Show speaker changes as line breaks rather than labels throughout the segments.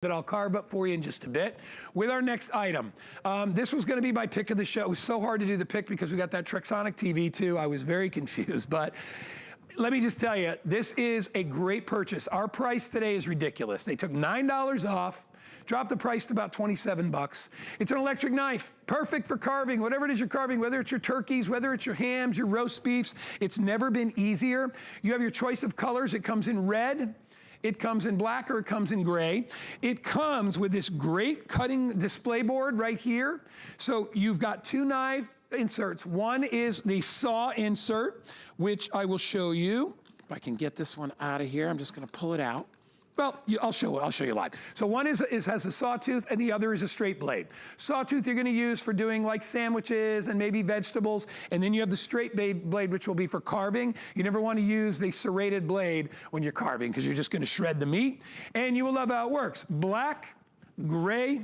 that I'll carve up for you in just a bit with our next item. This was gonna be my pick of the show. It was so hard to do the pick because we got that Trexonic TV too. I was very confused, but let me just tell you, this is a great purchase. Our price today is ridiculous. They took $9 off, dropped the price to about 27 bucks. It's an electric knife, perfect for carving, whatever it is you're carving, whether it's your turkeys, whether it's your hams, your roast beefs. It's never been easier. You have your choice of colors. It comes in red, it comes in black, or it comes in gray. It comes with this great cutting display board right here. So you've got two knife inserts. One is the saw insert, which I will show you. If I can get this one out of here, I'm just gonna pull it out. Well, I'll show you live. So one has a sawtooth and the other is a straight blade. Sawtooth you're gonna use for doing like sandwiches and maybe vegetables, and then you have the straight blade which will be for carving. You never wanna use the serrated blade when you're carving because you're just gonna shred the meat, and you will love how it works. Black, gray,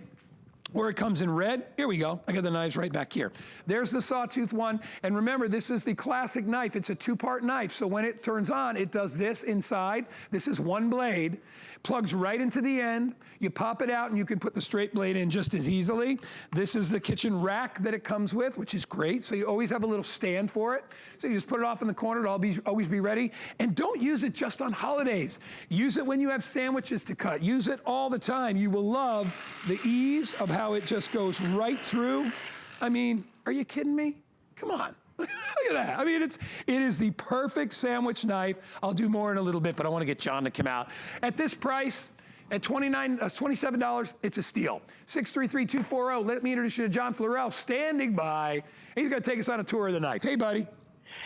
or it comes in red. Here we go. I got the knives right back here. There's the sawtooth one. And remember, this is the classic knife. It's a two-part knife. So when it turns on, it does this inside. This is one blade, plugs right into the end. You pop it out and you can put the straight blade in just as easily. This is the kitchen rack that it comes with, which is great. So you always have a little stand for it. So you just put it off in the corner. It'll always be ready. And don't use it just on holidays. Use it when you have sandwiches to cut. Use it all the time. You will love the ease of how it just goes right through. I mean, are you kidding me? Come on. Look at that. I mean, it is the perfect sandwich knife. I'll do more in a little bit, but I want to get John to come out. At this price, at $27, it's a steal. 633-240. Let me introduce you to John Florell, standing by. He's going to take us on a tour of the knife. Hey, buddy.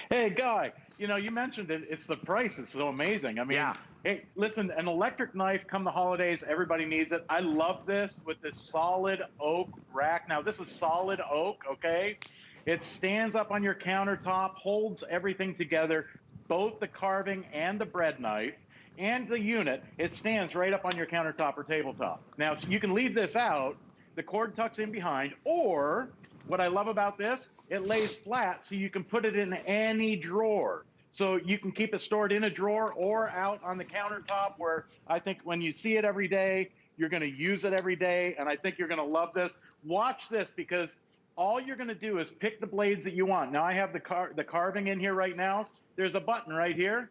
Hey, Guy, you know, you mentioned it. It's the price. It's so amazing. I mean, yeah. Hey, listen, an electric knife come the holidays, everybody needs it. I love this with this solid oak rack. Now, this is solid oak, okay? It stands up on your countertop, holds everything together, both the carving and the bread knife and the unit. It stands right up on your countertop or tabletop. Now, so you can leave this out. The cord tucks in behind, or what I love about this, it lays flat so you can put it in any drawer. So you can keep it stored in a drawer or out on the countertop, where I think when you see it every day, you're gonna use it every day, and I think you're gonna love this. Watch this, because all you're gonna do is pick the blades that you want. Now I have the carving in here right now. There's a button right here.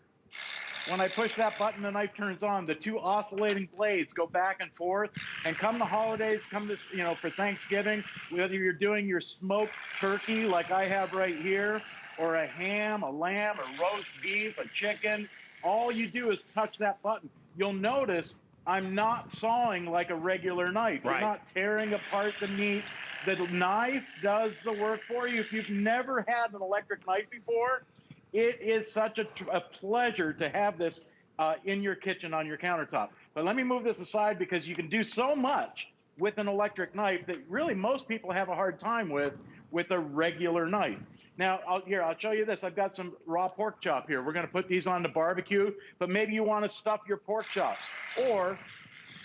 When I push that button, the knife turns on. The two oscillating blades go back and forth. And come the holidays, come this, you know, for Thanksgiving, whether you're doing your smoked turkey like I have right here, or a ham, a lamb, a roast beef, a chicken, all you do is touch that button. You'll notice I'm not sawing like a regular knife. Right. You're not tearing apart the meat. The knife does the work for you. If you've never had an electric knife before, it is such a pleasure to have this in your kitchen on your countertop. But let me move this aside, because you can do so much with an electric knife that really most people have a hard time with a regular knife. Now, I'll show you this. I've got some raw pork chop here. We're going to put these on the barbecue, but maybe you want to stuff your pork chops, or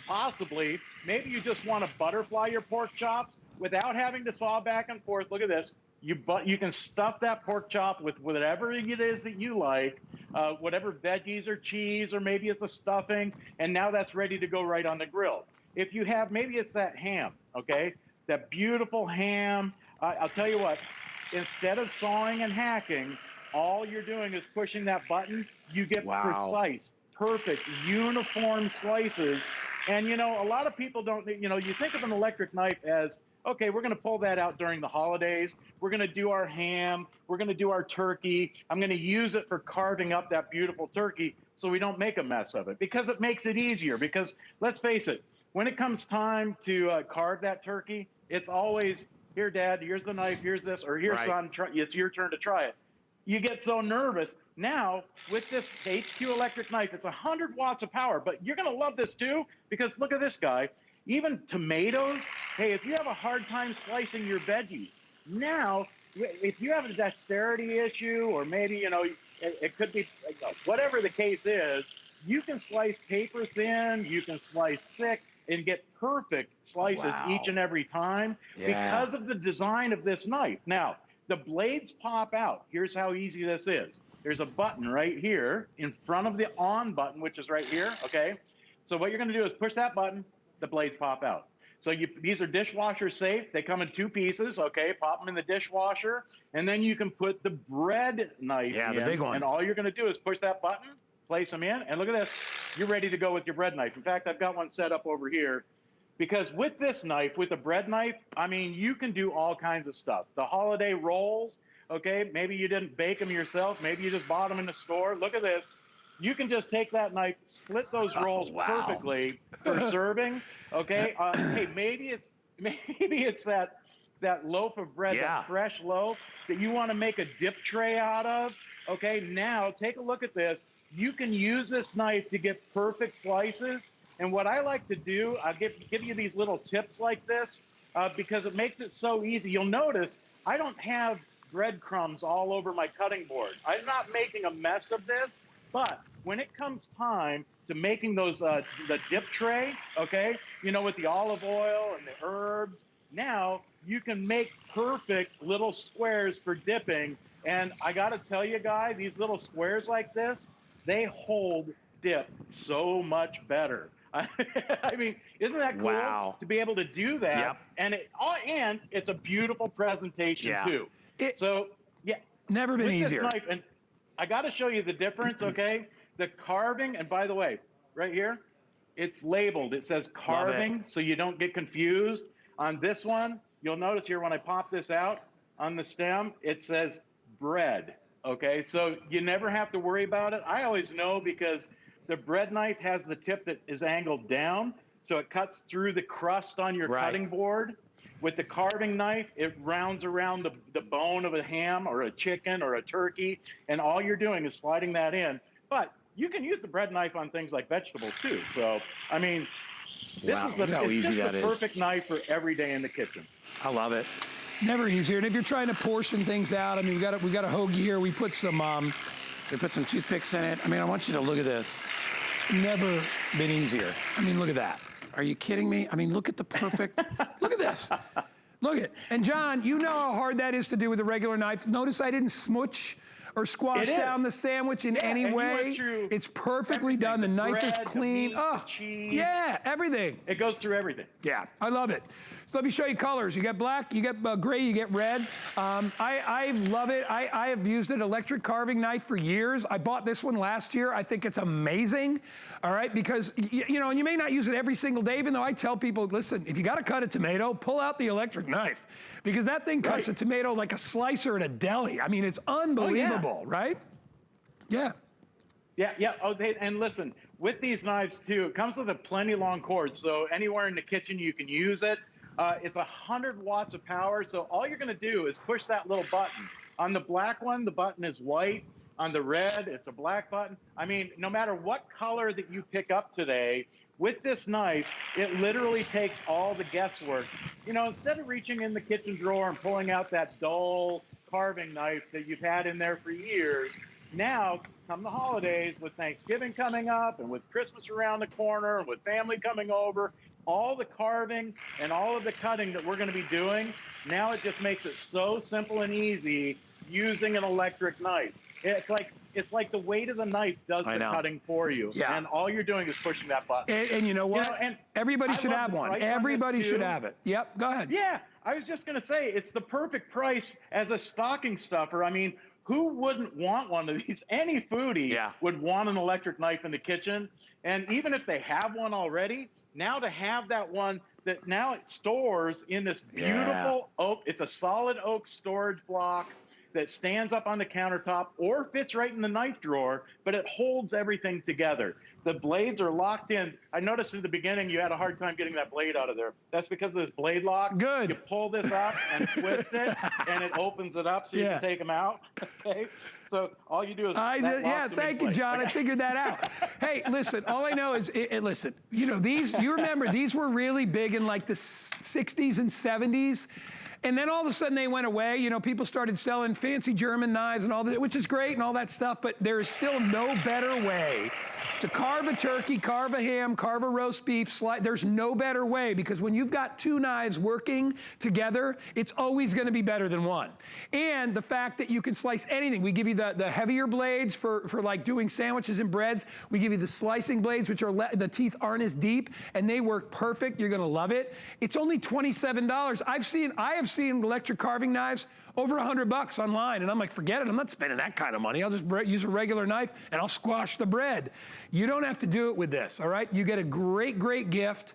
possibly maybe you just want to butterfly your pork chops without having to saw back and forth. Look at this. You can stuff that pork chop with whatever it is that you like, whatever veggies or cheese, or maybe it's a stuffing, and now that's ready to go right on the grill. If you have, maybe it's that ham, okay? That beautiful ham. I'll tell you what, instead of sawing and hacking, all you're doing is pushing that button. You get precise, perfect, uniform slices. And, you know, a lot of people don't, you know, you think of an electric knife as, okay, we're going to pull that out during the holidays. We're going to do our ham. We're going to do our turkey. I'm going to use it for carving up that beautiful turkey so we don't make a mess of it, because it makes it easier. Because let's face it, when it comes time to carve that turkey, it's always, here, Dad, here's the knife, here's this, or here, son, it's your turn to try it. You get so nervous. Now, with this HQ electric knife, it's 100 watts of power, but you're going to love this too, because look at this guy. Even tomatoes, hey, if you have a hard time slicing your veggies, now, if you have a dexterity issue, or maybe, you know, it could be, whatever the case is, you can slice paper thin, you can slice thick, and get perfect slices each and every time because of the design of this knife. Now, the blades pop out. Here's how easy this is. There's a button right here in front of the on button, which is right here, okay? So what you're gonna do is push that button, the blades pop out. So these are dishwasher safe. They come in 2 pieces, okay? Pop them in the dishwasher, and then you can put the bread knife in.
The big one.
And all you're gonna do is push that button, place them in, and look at this. You're ready to go with your bread knife. In fact, I've got one set up over here. Because with this knife, with the bread knife, I mean, you can do all kinds of stuff. The holiday rolls, okay? Maybe you didn't bake them yourself. Maybe you just bought them in the store. Look at this. You can just take that knife, split those rolls perfectly for serving, okay? Hey, maybe it's that loaf of bread, that fresh loaf that you want to make a dip tray out of, okay? Now, take a look at this. You can use this knife to get perfect slices. And what I like to do, I'll give you these little tips like this because it makes it so easy. You'll notice I don't have breadcrumbs all over my cutting board. I'm not making a mess of this, but when it comes time to making those the dip tray, okay, you know, with the olive oil and the herbs, now you can make perfect little squares for dipping. And I got to tell you, guys, these little squares like this, they hold dip so much better. I mean, isn't that cool to be able to do that? And it's a beautiful presentation too.
Never been easier.
This knife, and I got to show you the difference, okay? The carving, and by the way, right here, it's labeled. It says carving, so you don't get confused. On this one, you'll notice here when I pop this out on the stem, it says bread, okay? So you never have to worry about it. I always know because the bread knife has the tip that is angled down, so it cuts through the crust on your cutting board. With the carving knife, it rounds around the bone of a ham or a chicken or a turkey, and all you're doing is sliding that in. But you can use the bread knife on things like vegetables too. So, I mean, this is the perfect knife for every day in the kitchen.
I love it. Never easier. And if you're trying to portion things out, I mean, we got a hoagie here. We put some toothpicks in it. I mean, I want you to look at this. Never been easier. I mean, look at that. Are you kidding me? I mean, look at the perfect, look at this. Look at, and John, you know how hard that is to do with a regular knife. Notice I didn't smooch or squash down the sandwich in any way. It's perfectly done. The knife is clean.
The cheese.
Yeah, everything.
It goes through everything.
Yeah, I love it. So let me show you colors. You get black, you get gray, you get red. I love it. I have used an electric carving knife for years. I bought this one last year. I think it's amazing, all right? Because, you know, and you may not use it every single day, even though I tell people, listen, if you got to cut a tomato, pull out the electric knife. Because that thing cuts a tomato like a slicer at a deli. I mean, it's unbelievable, right? Yeah.
Yeah. Oh, and listen, with these knives too, it comes with a plenty long cord. So anywhere in the kitchen, you can use it. It's 100 watts of power. So all you're going to do is push that little button. On the black one, the button is white. On the red, it's a black button. I mean, no matter what color that you pick up today, with this knife, it literally takes all the guesswork. You know, instead of reaching in the kitchen drawer and pulling out that dull carving knife that you've had in there for years, now, come the holidays, with Thanksgiving coming up and with Christmas around the corner and with family coming over, all the carving and all of the cutting that we're going to be doing, now it just makes it so simple and easy using an electric knife. It's like the weight of the knife does the cutting for you.
Yeah.
And all you're doing is pushing that button.
And you know what?
You know, and
everybody should have one. Everybody should have it. Yep, go ahead.
Yeah, I was just going to say, it's the perfect price as a stocking stuffer. I mean, who wouldn't want one of these? Any foodie would want an electric knife in the kitchen. And even if they have one already, now to have that one that now it stores in this beautiful oak, it's a solid oak storage block that stands up on the countertop or fits right in the knife drawer, but it holds everything together. The blades are locked in. I noticed in the beginning you had a hard time getting that blade out of there. That's because of this blade lock.
Good.
You pull this up and twist it, and it opens it up so you can take them out. Okay. So all you do is
thank you, John. I figured that out. Hey, listen, all I know is, listen, you know, you remember these were really big in like the 60s and 70s. And then all of a sudden they went away. You know, people started selling fancy German knives and all that, which is great and all that stuff, but there is still no better way to carve a turkey, carve a ham, carve a roast beef, there's no better way, because when you've got two knives working together, it's always going to be better than one. And the fact that you can slice anything. We give you the heavier blades for like doing sandwiches and breads. We give you the slicing blades, which are the teeth aren't as deep, and they work perfect. You're going to love it. It's only $27. I have seen electric carving knives over $100 online, and I'm like, forget it, I'm not spending that kind of money. I'll just use a regular knife and I'll squash the bread. You don't have to do it with this, all right? You get a great, great gift.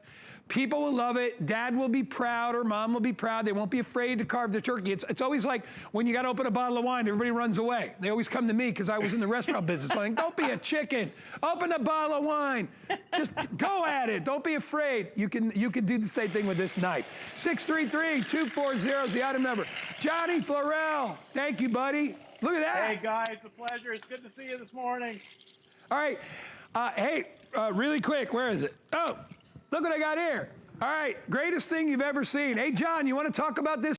People will love it. Dad will be proud, or mom will be proud. They won't be afraid to carve the turkey. It's always like when you got to open a bottle of wine, everybody runs away. They always come to me because I was in the restaurant business. I'm like, don't be a chicken. Open a bottle of wine. Just go at it. Don't be afraid. You can do the same thing with this knife. 633-240 is the item number. Johnny Florell, thank you, buddy. Look at that.
Hey, guys, it's a pleasure. It's good to see you this morning.
All right. Really quick, where is it? Oh, look what I got here. All right, greatest thing you've ever seen. Hey, John, you want to talk about this?